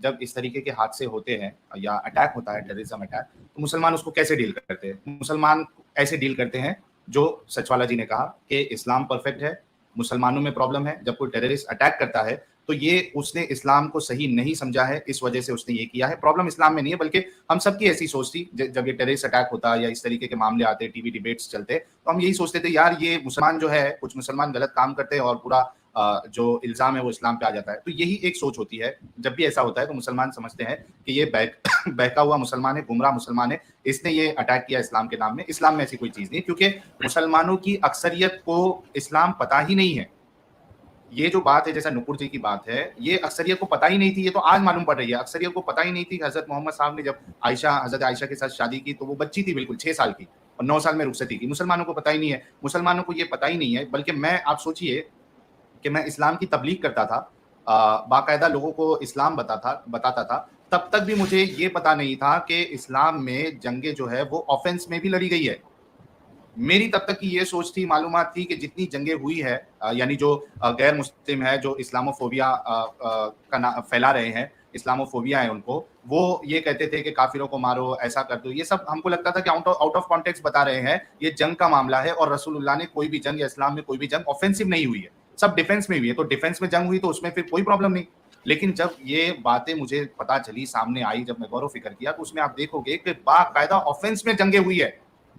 جب اس طریقے کے حادثے ہوتے ہیں یا اٹیک ہوتا ہے ٹیررزم اٹیک, تو مسلمان اس کو کیسے ڈیل کرتے ہیں؟ مسلمان ایسے ڈیل کرتے ہیں جو سچ والا جی نے کہا کہ اسلام پرفیکٹ ہے, مسلمانوں میں پرابلم ہے. جب کوئی ٹیررسٹ اٹیک کرتا ہے تو یہ اس نے اسلام کو صحیح نہیں سمجھا ہے, اس وجہ سے اس نے یہ کیا ہے. پرابلم اسلام میں نہیں ہے, بلکہ ہم سب کی ایسی سوچ تھی جب یہ ٹیررسٹ اٹیک ہوتا یا اس طریقے کے معاملے آتے, ٹی وی ڈیبیٹس چلتے, تو ہم یہی سوچتے تھے یار یہ مسلمان جو ہے, کچھ مسلمان غلط کام کرتے ہیں اور پورا جو الزام ہے وہ اسلام پہ آ جاتا ہے. تو یہی ایک سوچ ہوتی ہے. جب بھی ایسا ہوتا ہے تو مسلمان سمجھتے ہیں کہ یہ بہکا ہوا مسلمان ہے, گمراہ مسلمان ہے, اس نے یہ اٹیک کیا اسلام کے نام میں. اسلام میں ایسی کوئی چیز نہیں, کیونکہ مسلمانوں کی اکثریت کو اسلام پتہ ہی نہیں ہے. یہ جو بات ہے, جیسا نپور جی کی بات ہے, یہ اکثریت کو پتہ ہی نہیں تھی. یہ تو آج معلوم پڑ رہی ہے. اکثریت کو پتہ ہی نہیں تھی کہ حضرت محمد صاحب نے جب حضرت عائشہ کے ساتھ شادی کی تو وہ بچی تھی بالکل 6 سال کی, اور 9 سال میں رخصتی کی. مسلمانوں کو پتہ ہی نہیں ہے. مسلمانوں کو یہ پتہ ہی نہیں ہے. بلکہ میں, آپ سوچئے کہ میں اسلام کی تبلیغ کرتا تھا, باقاعدہ لوگوں کو اسلام بتاتا تھا, تب تک بھی مجھے یہ پتہ نہیں تھا کہ اسلام میں جنگیں جو ہے وہ آفینس میں بھی لڑی گئی ہے. میری تب تک کی یہ سوچ تھی, معلومات تھی کہ جتنی جنگیں ہوئی ہے, یعنی جو غیر مسلم ہے, جو اسلاموفوبیا کا پھیلا رہے ہیں, اسلاموفوبیا ہے ان کو, وہ یہ کہتے تھے کہ کافروں کو مارو, ایسا کر دو. یہ سب ہم کو لگتا تھا کہ آؤٹ آف کانٹیکس بتا رہے ہیں, یہ جنگ کا معاملہ ہے, اور رسول اللہ نے کوئی بھی جنگ یا اسلام میں کوئی بھی جنگ آفینسو نہیں ہوئی ہے, سب ڈیفینس میں ہوئی ہے. تو ڈیفینس میں جنگ ہوئی تو اس میں پھر کوئی پرابلم نہیں. لیکن جب یہ باتیں مجھے پتا چلی, سامنے آئی, جب میں غور و فکر کیا, تو اس میں آپ دیکھو گے کہ باقاعدہ آفینس میں جنگیں ہوئی ہے.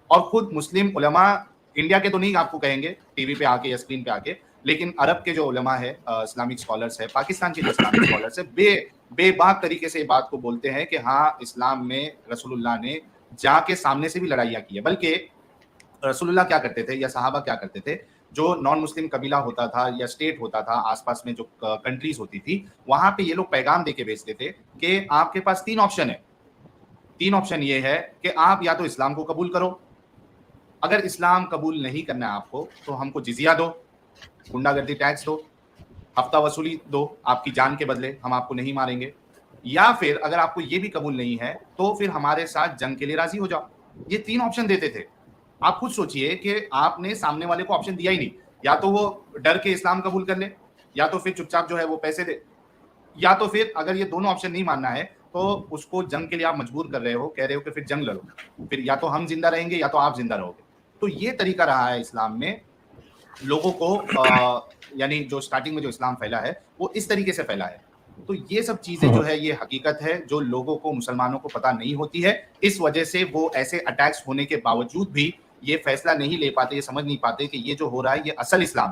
اور خود مسلم علماء, انڈیا کے تو نہیں آپ کو کہیں گے ٹی وی پہ آ کے یا اسکرین پہ آ کے, لیکن عرب کے جو علماء ہے, اسلامک اسکالرس ہے, پاکستان کے جو اسلامک اسکالرس ہے, بے باک طریقے سے بات کو بولتے ہیں کہ ہاں اسلام میں رسول اللہ نے جا کے سامنے سے بھی لڑائیاں کی ہے. بلکہ رسول اللہ کیا کرتے تھے یا صحابہ کیا کرتے تھے, جو نان مسلم قبیلہ ہوتا تھا یا اسٹیٹ ہوتا تھا, آس پاس میں جو کنٹریز ہوتی تھی, وہاں پہ یہ لوگ پیغام دے کے بھیجتے تھے کہ آپ کے پاس 3 آپشن ہے. 3 آپشن یہ ہے کہ آپ یا تو اسلام کو قبول کرو, اگر اسلام قبول نہیں کرنا ہے آپ کو تو ہم کو جزیہ دو, گنڈا گردی ٹیکس دو, ہفتہ وصولی دو, آپ کی جان کے بدلے, ہم آپ کو نہیں ماریں گے. یا پھر اگر آپ کو یہ بھی قبول نہیں ہے تو پھر ہمارے ساتھ جنگ کے لیے راضی ہو جاؤ. یہ 3 آپشن دیتے تھے. آپ خود سوچئے کہ آپ نے سامنے والے کو آپشن دیا ہی نہیں, یا تو وہ ڈر کے اسلام قبول کر لے, یا تو پھر چپ چاپ جو ہے وہ پیسے دے, یا تو پھر اگر یہ دونوں آپشن نہیں ماننا ہے تو اس کو جنگ کے لیے آپ مجبور کر رہے ہو, کہہ رہے ہو کہ پھر جنگ لڑو, پھر یا تو ہم زندہ رہیں گے یا تو آپ زندہ رہو گے. تو یہ طریقہ رہا ہے اسلام میں لوگوں کو, یعنی جو سٹارٹنگ میں جو اسلام پھیلا ہے وہ اس طریقے سے پھیلا ہے. تو یہ سب چیزیں جو ہے یہ حقیقت ہے جو لوگوں کو, مسلمانوں کو پتہ نہیں ہوتی ہے. اس وجہ سے وہ ایسے اٹیکس ہونے کے باوجود بھی یہ فیصلہ نہیں لے پاتے, یہ سمجھ نہیں پاتے کہ یہ جو ہو رہا ہے یہ اصل اسلام